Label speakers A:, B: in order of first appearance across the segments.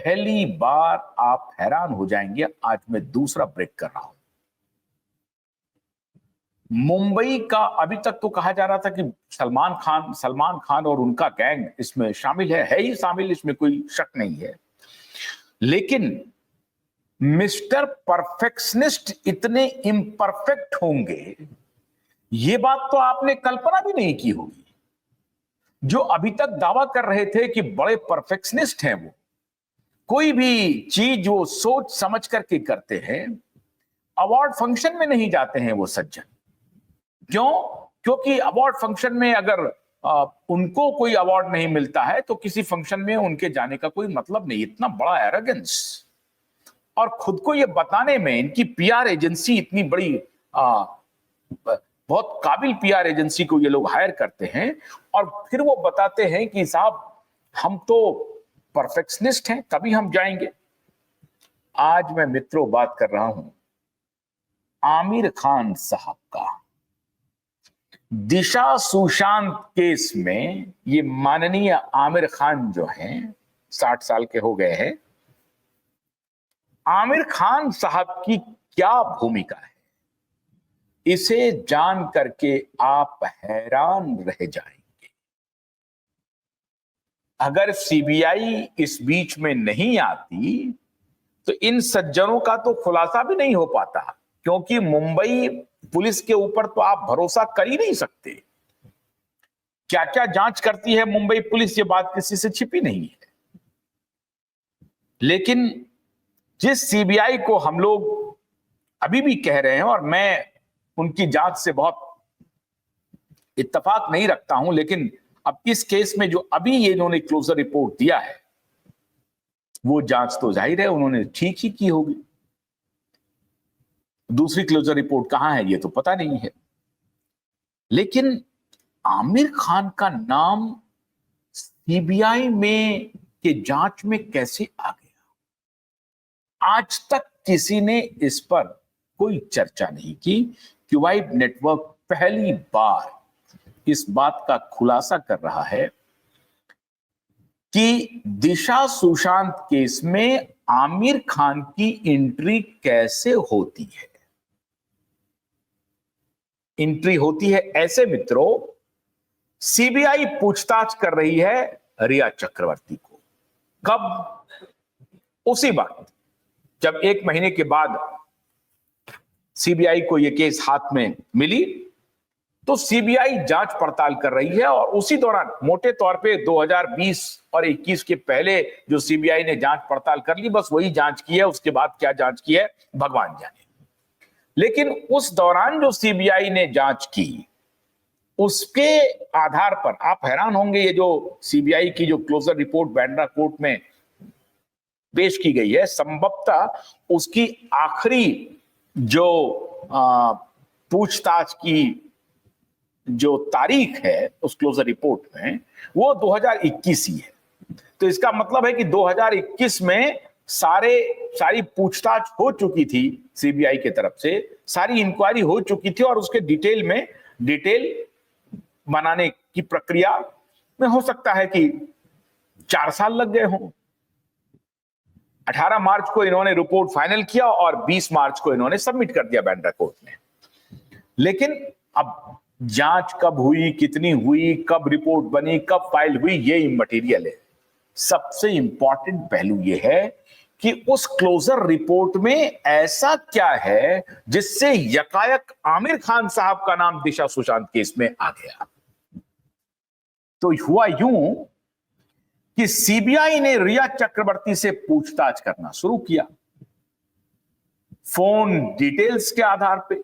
A: पहली बार आप हैरान हो जाएंगे, आज मैं दूसरा ब्रेक कर रहा हूं। मुंबई का अभी तक तो कहा जा रहा था कि सलमान खान और उनका गैंग इसमें शामिल है ही शामिल, इसमें कोई शक नहीं है। लेकिन मिस्टर परफेक्शनिस्ट इतने इम्परफेक्ट होंगे, ये बात तो आपने कल्पना भी नहीं की होगी। जो अभी तक दावा कर रहे थे कि बड़े परफेक्शनिस्ट हैं, वो कोई भी चीज वो सोच समझ करके करते हैं। अवार्ड फंक्शन में नहीं जाते हैं वो सज्जन। क्यों? क्योंकि अवार्ड फंक्शन में अगर उनको कोई अवार्ड नहीं मिलता है तो किसी फंक्शन में उनके जाने का कोई मतलब नहीं। इतना बड़ा एरोगेंस, और खुद को ये बताने में इनकी पीआर एजेंसी इतनी बड़ी, बहुत काबिल पीआर एजेंसी को ये लोग हायर करते हैं, और फिर वो बताते हैं कि साहब हम तो परफेक्शनिस्ट हैं, तभी हम जाएंगे। आज मैं मित्रों बात कर रहा हूं आमिर खान साहब का। दिशा सुशांत केस में ये माननीय आमिर खान जो हैं, 60 साल के हो गए हैं। आमिर खान साहब की क्या भूमिका है, इसे जान करके आप हैरान रह जाएंगे। अगर सीबीआई इस बीच में नहीं आती तो इन सज्जनों का तो खुलासा भी नहीं हो पाता, क्योंकि मुंबई पुलिस के ऊपर तो आप भरोसा कर ही नहीं सकते। क्या क्या जांच करती है मुंबई पुलिस, ये बात किसी से छिपी नहीं है। लेकिन जिस सीबीआई को हम लोग अभी भी कह रहे हैं, और मैं उनकी जांच से बहुत इत्तेफाक नहीं रखता हूं, लेकिन अब इस केस में जो अभी ये इन्होंने क्लोजर रिपोर्ट दिया है, वो जांच तो जाहिर है उन्होंने ठीक ही की होगी। दूसरी क्लोजर रिपोर्ट कहां है ये तो पता नहीं है। लेकिन आमिर खान का नाम सीबीआई में के जांच में कैसे आ गया, आज तक किसी ने इस पर कोई चर्चा नहीं की। क्यूवाइट नेटवर्क पहली बार इस बात का खुलासा कर रहा है कि दिशा सुशांत केस में आमिर खान की एंट्री कैसे होती है। एंट्री होती है ऐसे मित्रों, सीबीआई पूछताछ कर रही है रिया चक्रवर्ती को। कब? उसी वक्त जब 1 महीने के बाद सीबीआई को यह केस हाथ में मिली, तो सीबीआई जांच पड़ताल कर रही है। और उसी दौरान मोटे तौर पे 2020 और 21 के पहले जो सीबीआई ने जांच पड़ताल कर ली, बस वही जांच की है। उसके बाद क्या जांच की है भगवान जाने। लेकिन उस दौरान जो सीबीआई ने जांच की, उसके आधार पर आप हैरान होंगे, ये जो सीबीआई की जो क्लोजर रिपोर्ट बांद्रा कोर्ट में पेश की गई है, संभवतः उसकी आखिरी जो पूछताछ की जो तारीख है उस क्लोजर रिपोर्ट में, वो 2021 ही है। तो इसका मतलब है कि 2021 में सारी पूछताछ हो चुकी थी सीबीआई की तरफ से, सारी इंक्वायरी हो चुकी थी, और उसके डिटेल बनाने की प्रक्रिया में हो सकता है कि 4 साल लग गए हों। 18 मार्च को इन्होंने रिपोर्ट फाइनल किया और 20 मार्च को इन्होंने सबमिट कर दिया बांद्रा कोर्ट में। लेकिन अब जांच कब हुई, कितनी हुई, कब रिपोर्ट बनी, कब फाइल हुई, ये इममटेरियल है। सबसे इंपॉर्टेंट पहलू ये है कि उस क्लोजर रिपोर्ट में ऐसा क्या है जिससे यकायक आमिर खान साहब का नाम दिशा सुशांत केस में आ गया। तो हुआ यूं कि सीबीआई ने रिया चक्रवर्ती से पूछताछ करना शुरू किया, फोन डिटेल्स के आधार पे,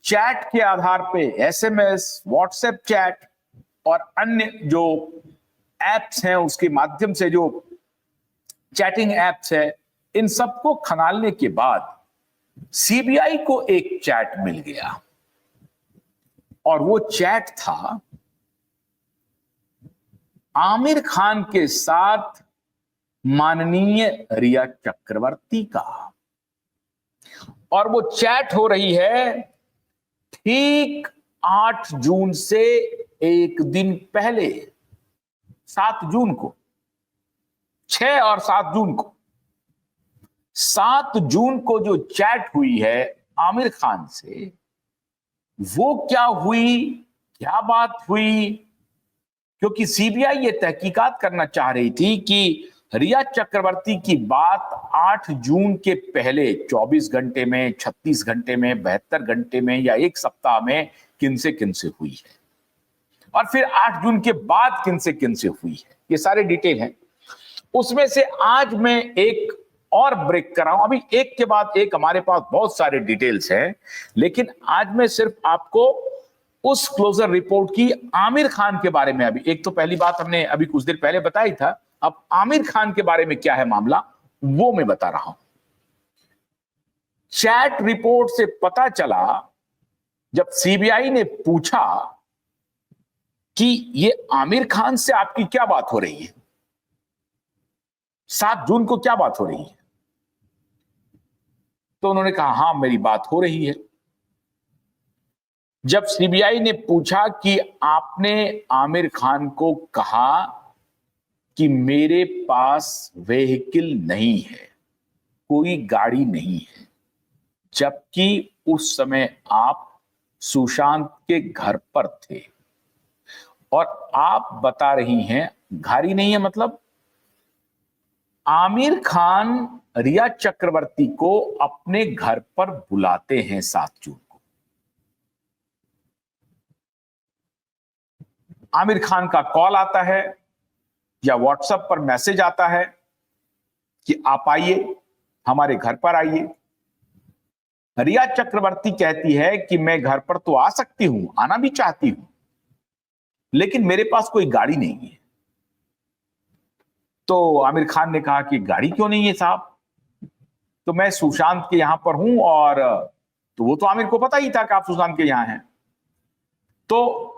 A: चैट के आधार पे, एसएमएस, व्हाट्सएप चैट और अन्य जो एप्स हैं उसके माध्यम से, जो चैटिंग एप्स है, इन सबको खंगालने के बाद सीबीआई को एक चैट मिल गया, और वो चैट था आमिर खान के साथ माननीय रिया चक्रवर्ती का। और वो चैट हो रही है ठीक 8 जून से एक दिन पहले, 7 जून को। 6 और 7 जून को, 7 जून को जो चैट हुई है आमिर खान से, वो क्या हुई, क्या बात हुई? क्योंकि सीबीआई ये तहकीकात करना चाह रही थी कि रिया चक्रवर्ती की बात 8 जून के पहले 24 घंटे में, 36 घंटे में, 72 घंटे में या एक सप्ताह में किनसे हुई है, और फिर 8 जून के बाद किनसे हुई है, ये सारे डिटेल हैं। उसमें से आज मैं एक और ब्रेक कर रहा हूं, अभी एक के बाद एक हमारे पास बहुत सारे डिटेल्स हैं, लेकिन आज मैं सिर्फ आपको उस क्लोजर रिपोर्ट की आमिर खान के बारे में, अभी एक तो पहली बात हमने अभी कुछ देर पहले बताई था, अब आमिर खान के बारे में क्या है मामला वो मैं बता रहा हूं। चैट रिपोर्ट से पता चला, जब सीबीआई ने पूछा कि ये आमिर खान से आपकी क्या बात हो रही है, 7 जून को क्या बात हो रही है, तो उन्होंने कहा हां मेरी बात हो रही है। जब सीबीआई ने पूछा कि आपने आमिर खान को कहा कि मेरे पास व्हीकल नहीं है, कोई गाड़ी नहीं है, जबकि उस समय आप सुशांत के घर पर थे और आप बता रही हैं गाड़ी नहीं है, मतलब आमिर खान रिया चक्रवर्ती को अपने घर पर बुलाते हैं 7 जून को। आमिर खान का कॉल आता है या व्हाट्सएप पर मैसेज आता है कि आप आइए, हमारे घर पर आइए। रिया चक्रवर्ती कहती है कि मैं घर पर तो आ सकती हूं, आना भी चाहती हूं, लेकिन मेरे पास कोई गाड़ी नहीं है। तो आमिर खान ने कहा कि गाड़ी क्यों नहीं है साहब, तो मैं सुशांत के यहां पर हूं, और तो वो तो आमिर को पता ही था कि आप सुशांत के यहां हैं। तो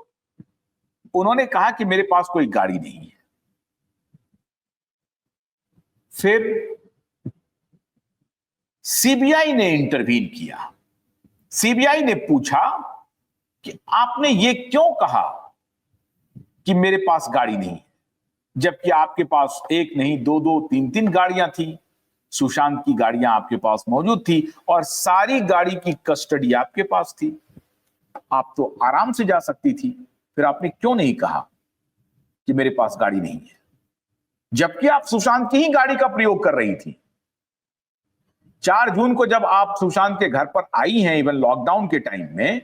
A: उन्होंने कहा कि मेरे पास कोई गाड़ी नहीं है। फिर सीबीआई ने इंटरवीन किया। सीबीआई ने पूछा कि आपने ये क्यों कहा कि मेरे पास गाड़ी नहीं है, जबकि आपके पास एक नहीं, दो दो, तीन तीन गाड़ियां थी, सुशांत की गाड़ियां आपके पास मौजूद थी और सारी गाड़ी की कस्टडी आपके पास थी, आप तो आराम से जा सकती थी, फिर आपने क्यों नहीं कहा कि मेरे पास गाड़ी नहीं है, जबकि आप सुशांत की ही गाड़ी का प्रयोग कर रही थी। 4 जून को जब आप सुशांत के घर पर आई हैं, इवन लॉकडाउन के टाइम में,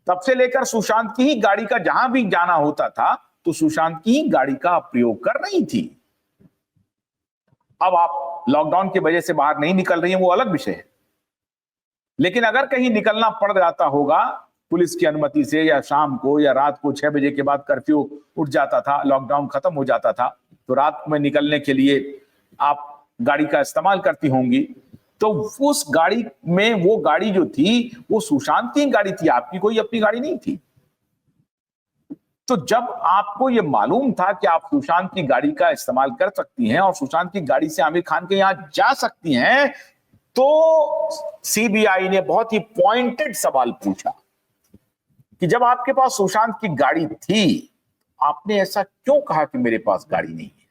A: तब से लेकर सुशांत की ही गाड़ी का जहां भी जाना होता था तो सुशांत की ही गाड़ी का प्रयोग कर रही थी। अब आप लॉकडाउन की वजह से बाहर नहीं निकल रही हैं, वो अलग विषय है, लेकिन अगर कहीं निकलना पड़ जाता होगा पुलिस की अनुमति से, या शाम को या रात को 6 बजे के बाद कर्फ्यू उठ जाता था, लॉकडाउन खत्म हो जाता था, तो रात में निकलने के लिए आप गाड़ी का इस्तेमाल करती होंगी, तो उस गाड़ी में, वो गाड़ी जो थी वो सुशांत की गाड़ी थी, आपकी कोई अपनी गाड़ी नहीं थी। तो जब आपको ये मालूम था कि आप सुशांत की गाड़ी का इस्तेमाल कर सकती हैं और सुशांत की गाड़ी से आमिर खान के यहां जा सकती हैं, तो सीबीआई ने बहुत ही पॉइंटेड सवाल पूछा कि जब आपके पास सुशांत की गाड़ी थी, आपने ऐसा क्यों कहा कि मेरे पास गाड़ी नहीं है?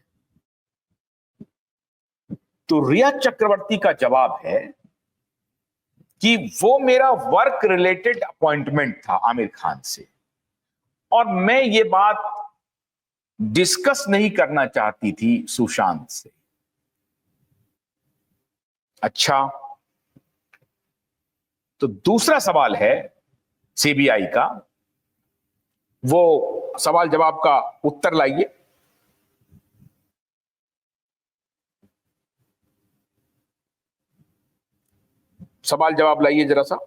A: तो रिया चक्रवर्ती का जवाब है कि वो मेरा वर्क रिलेटेड अपॉइंटमेंट था आमिर खान से, और मैं ये बात डिस्कस नहीं करना चाहती थी सुशांत से। अच्छा, तो दूसरा सवाल है सीबीआई का, वो सवाल जवाब का उत्तर लाइए। सवाल जवाब लाइए जरा सा।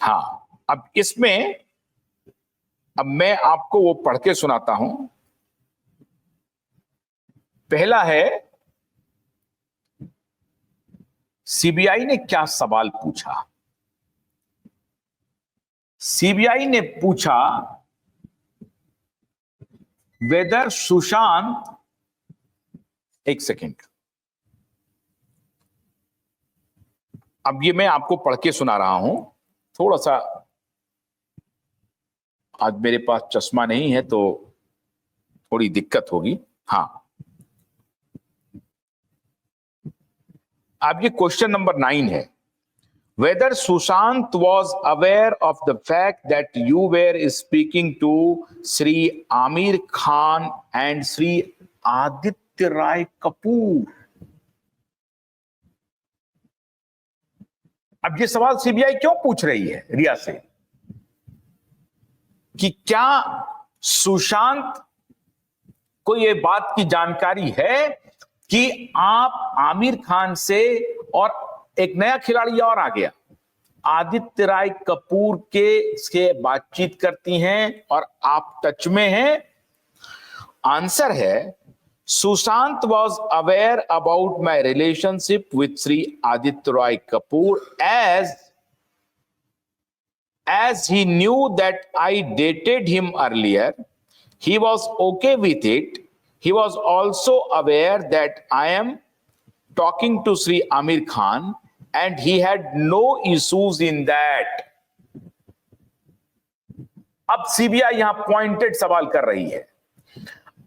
A: हाँ, अब इसमें अब मैं आपको वो पढ़ के सुनाता हूं। पहला है, सीबीआई ने क्या सवाल पूछा। सीबीआई ने पूछा वेदर सुशांत, एक सेकेंड, अब ये मैं आपको पढ़ के सुना रहा हूं, थोड़ा सा आज मेरे पास चश्मा नहीं है तो थोड़ी दिक्कत होगी। हाँ, अब ये क्वेश्चन नंबर 9 है, whether Sushant was aware of the fact that you were speaking to Sri Amir Khan and Sri Aditya Rai Kapoor. अब ये सवाल सीबीआई क्यों पूछ रही है रिया से कि क्या सुशांत को ये बात की जानकारी है कि आप आमिर खान से, और एक नया खिलाड़ी और आ गया, आदित्य राय कपूर के से बातचीत करती हैं और आप टच में हैं? आंसर है, Sushant was aware about my relationship with Sri Aditya Roy Kapoor as he knew that I dated him earlier. He was okay with it. He was also aware that I am talking to Sri Amir Khan and he had no issues in that. अब CBI यहां pointed सवाल कर रही है,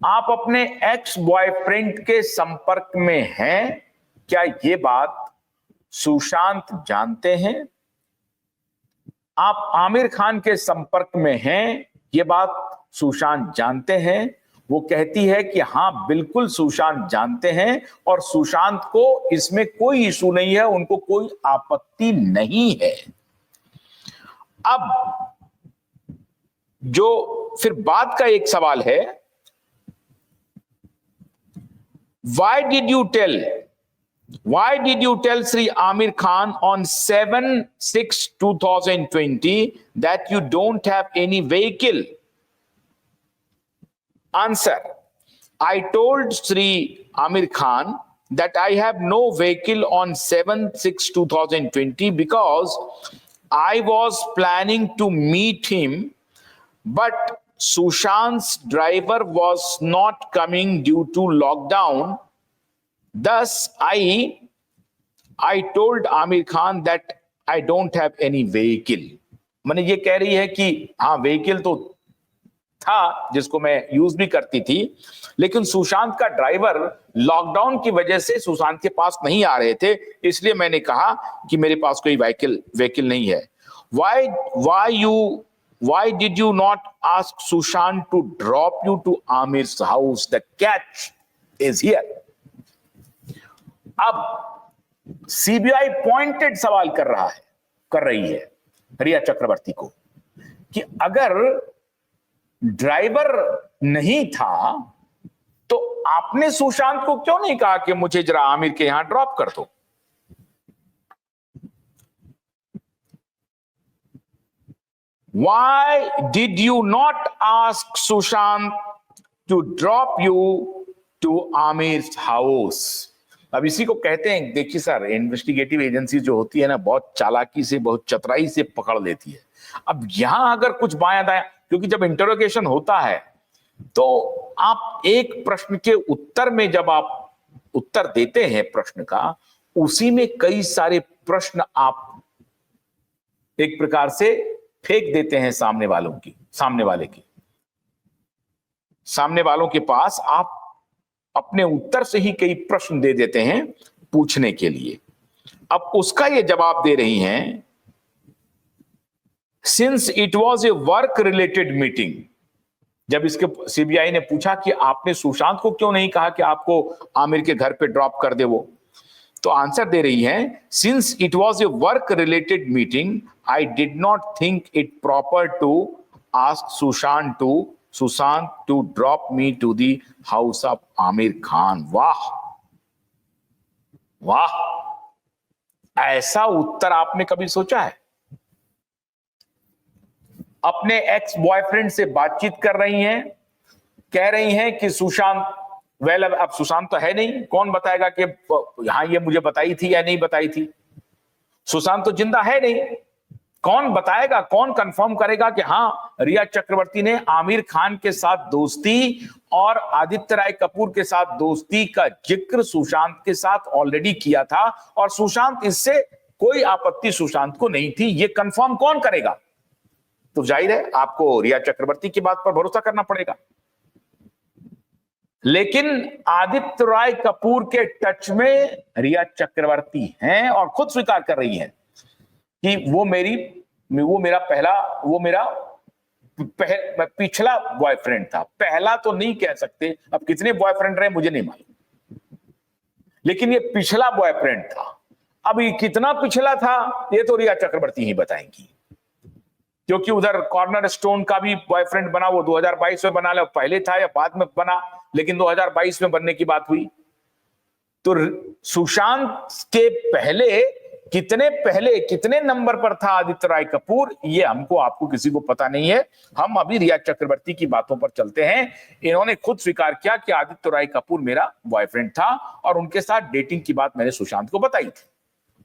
A: आप अपने ex boyfriend के संपर्क में हैं, क्या ये बात सुशांत जानते हैं? आप आमिर खान के संपर्क में हैं, ये बात सुशांत जानते हैं? वो कहती है कि हां बिल्कुल सुशांत जानते हैं और सुशांत को इसमें कोई इशू नहीं है, उनको कोई आपत्ति नहीं है। अब जो फिर बाद का एक सवाल है, why did you tell Sri Amir Khan on 7/6/2020 that you don't have any vehicle? Answer, I told Sri Amir Khan that I have no vehicle on 7/6/2020 because I was planning to meet him, but Sushant's driver was not coming due to lockdown. Thus, I told Amir Khan that I don't have any vehicle. माने ये कह रही है कि हाँ vehicle तो था जिसको मैं यूज भी करती थी, लेकिन सुशांत का ड्राइवर लॉकडाउन की वजह से सुशांत के पास नहीं आ रहे थे, इसलिए मैंने कहा कि मेरे पास कोई व्हीकल नहीं है। Why did you not ask Sushant to drop you to Amir's house? The catch is here. अब सीबीआई पॉइंटेड सवाल कर रही है रिया चक्रवर्ती को कि अगर ड्राइवर नहीं था तो आपने सुशांत को क्यों नहीं कहा कि मुझे जरा आमिर के यहां ड्रॉप कर दो? Why did you not ask Sushant to drop you to Amir's house? अब इसी को कहते हैं, देखिए सर, इन्वेस्टिगेटिव एजेंसी जो होती है ना, बहुत चालाकी से, बहुत चतुराई से पकड़ लेती है। अब यहां अगर कुछ बायां दायां, क्योंकि जब इंटरोगेशन होता है तो आप एक प्रश्न के उत्तर में जब आप उत्तर देते हैं प्रश्न का, उसी में कई सारे प्रश्न आप एक प्रकार से फेंक देते हैं सामने वालों के पास आप अपने उत्तर से ही कई प्रश्न दे देते हैं पूछने के लिए। अब उसका ये जवाब दे रही हैं, since it was a work related meeting. जब इसके सीबीआई ने पूछा कि आपने सुशांत को क्यों नहीं कहा कि आपको आमिर के घर पे ड्रॉप कर दे वो, तो आंसर दे रही हैं, since it was a work related meeting I did not think it proper to ask Sushant to drop me to the house of Aamir Khan. वाह वाह, ऐसा उत्तर आपने कभी सोचा है? अपने एक्स बॉयफ्रेंड से बातचीत कर रही हैं, कह रही हैं कि सुशांत, वेल अब सुशांत तो है नहीं, कौन बताएगा कि यहां ये मुझे बताई थी या नहीं बताई थी? सुशांत तो जिंदा है नहीं, कौन बताएगा, कौन कंफर्म करेगा कि हाँ रिया चक्रवर्ती ने आमिर खान के साथ दोस्ती और आदित्य राय कपूर के साथ दोस्ती का जिक्र सुशांत के साथ ऑलरेडी किया था और सुशांत, इससे कोई आपत्ति सुशांत को नहीं थी, ये कंफर्म कौन करेगा? तो जाहिर है आपको रिया चक्रवर्ती की बात पर भरोसा करना पड़ेगा। लेकिन आदित्य रॉय कपूर के टच में रिया चक्रवर्ती हैं और खुद स्वीकार कर रही हैं कि वो मेरा पिछला बॉयफ्रेंड था। पहला तो नहीं कह सकते, अब कितने बॉयफ्रेंड रहे मुझे नहीं मालूम, लेकिन ये पिछला बॉयफ्रेंड था। अब ये कितना पिछला था ये तो रिया चक्रवर्ती ही बताएंगी, क्योंकि उधर कॉर्नर स्टोन का भी बॉयफ्रेंड बना, वो 2022 में बना, पहले था या बाद में बना, लेकिन 2022 में बनने की बात हुई। तो सुशांत के कितने नंबर पर था आदित्य रॉय कपूर, ये हमको आपको किसी को पता नहीं है। हम अभी रिया चक्रवर्ती की बातों पर चलते हैं। इन्होंने खुद स्वीकार किया कि आदित्य रॉय कपूर मेरा बॉयफ्रेंड था और उनके साथ डेटिंग की बात मैंने सुशांत को बताई थी।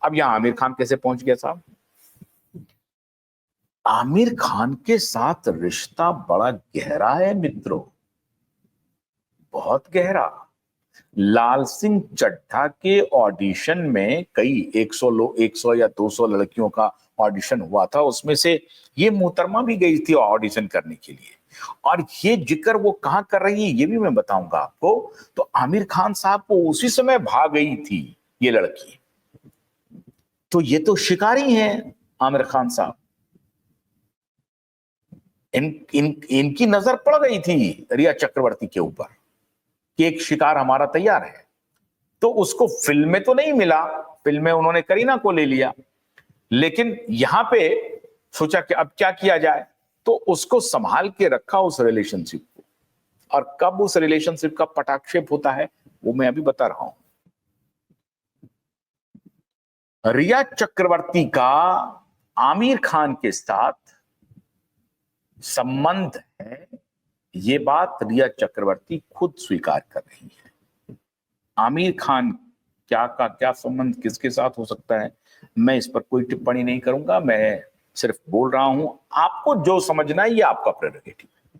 A: अब यहां आमिर खान कैसे पहुंच गया साहब? आमिर खान के साथ रिश्ता बड़ा गहरा है मित्रों, बहुत गहरा। लाल सिंह चड्ढा के ऑडिशन में कई 100 या 200 लड़कियों का ऑडिशन हुआ था, उसमें से ये मोहतरमा भी गई थी ऑडिशन करने के लिए। और ये जिक्र वो कहां कर रही है ये भी मैं बताऊंगा आपको। तो आमिर खान साहब को उसी समय भाग गई थी ये लड़की। तो ये तो शिकारी हैं आमिर खान साहब। इनकी नजर पड़ गई थी रिया चक्रवर्ती के ऊपर कि एक शिकार हमारा तैयार है। तो उसको फिल्म में तो नहीं मिला, फिल्म में उन्होंने करीना को ले लिया, लेकिन यहां पे सोचा कि अब क्या किया जाए, तो उसको संभाल के रखा उस रिलेशनशिप को। और कब उस रिलेशनशिप का पटाक्षेप होता है वो मैं अभी बता रहा हूं। रिया चक्रवर्ती का आमिर खान के साथ संबंध है, ये बात रिया चक्रवर्ती खुद स्वीकार कर रही है। आमिर खान क्या संबंध किसके साथ हो सकता है, मैं इस पर कोई टिप्पणी नहीं करूंगा। मैं सिर्फ बोल रहा हूं, आपको जो समझना है ये आपका प्रेरोगेटिव है,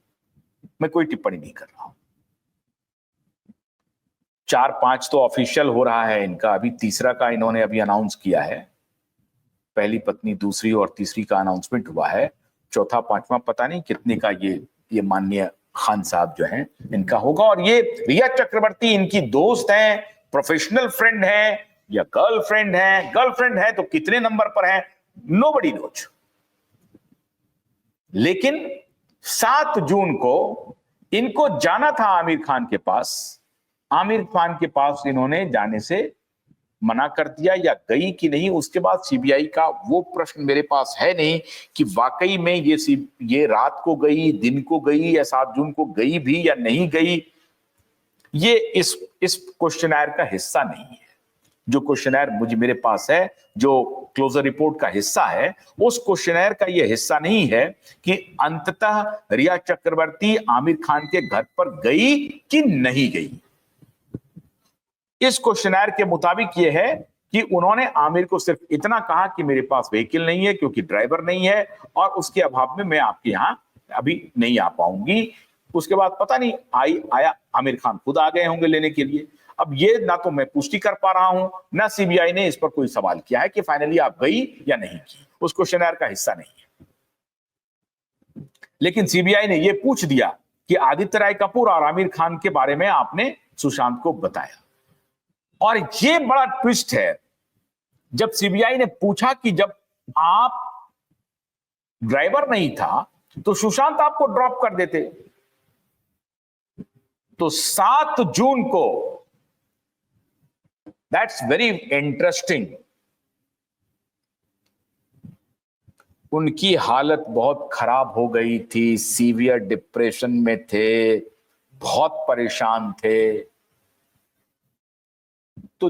A: मैं कोई टिप्पणी नहीं कर रहा हूं। 4-5 तो ऑफिशियल हो रहा है इनका, अभी तीसरा का इन्होंने अभी अनाउंस किया है। पहली पत्नी, दूसरी और तीसरी का अनाउंसमेंट हुआ है। चौथा पांचवा पता नहीं कितने का ये माननीय खान साहब जो हैं इनका होगा। और ये रिया चक्रवर्ती इनकी दोस्त हैं, प्रोफेशनल फ्रेंड हैं या गर्लफ्रेंड है। गर्लफ्रेंड है तो कितने नंबर पर है नोबडी नोज। लेकिन 7 जून को इनको जाना था आमिर खान के पास। आमिर खान के पास इन्होंने जाने से मना कर दिया या गई कि नहीं, उसके बाद सीबीआई का वो प्रश्न मेरे पास है नहीं कि वाकई में ये रात को गई, दिन को गई या 7 जून को गई भी या नहीं गई। ये इस क्वेश्चनर का हिस्सा नहीं है। जो क्वेश्चनर मेरे पास है, जो क्लोजर रिपोर्ट का हिस्सा है, उस क्वेश्चनर का यह हिस्सा नहीं है कि अंततः रिया चक्रवर्ती आमिर खान के घर पर गई कि नहीं गई। इस क्वेश्चनर के मुताबिक यह है कि उन्होंने आमिर को सिर्फ इतना कहा कि मेरे पास व्हीकल नहीं है क्योंकि ड्राइवर नहीं है और उसके अभाव में मैं आपके यहां अभी नहीं आ पाऊंगी। उसके बाद पता नहीं आया आमिर खान खुद आ गए होंगे लेने के लिए। अब ये ना तो मैं पुष्टि कर पा रहा हूं, ना सीबीआई ने इस पर कोई सवाल किया है कि फाइनली आप गई या नहीं की। उस क्वेश्चनर का हिस्सा नहीं है। लेकिन सीबीआई ने यह पूछ दिया कि आदित्य राय कपूर और आमिर खान के बारे में आपने सुशांत को बताया। और ये बड़ा ट्विस्ट है, जब सीबीआई ने पूछा कि जब आप ड्राइवर नहीं था तो सुशांत आपको ड्रॉप कर देते। तो 7 जून को, दैट्स वेरी इंटरेस्टिंग, उनकी हालत बहुत खराब हो गई थी, सीवियर डिप्रेशन में थे, बहुत परेशान थे। तो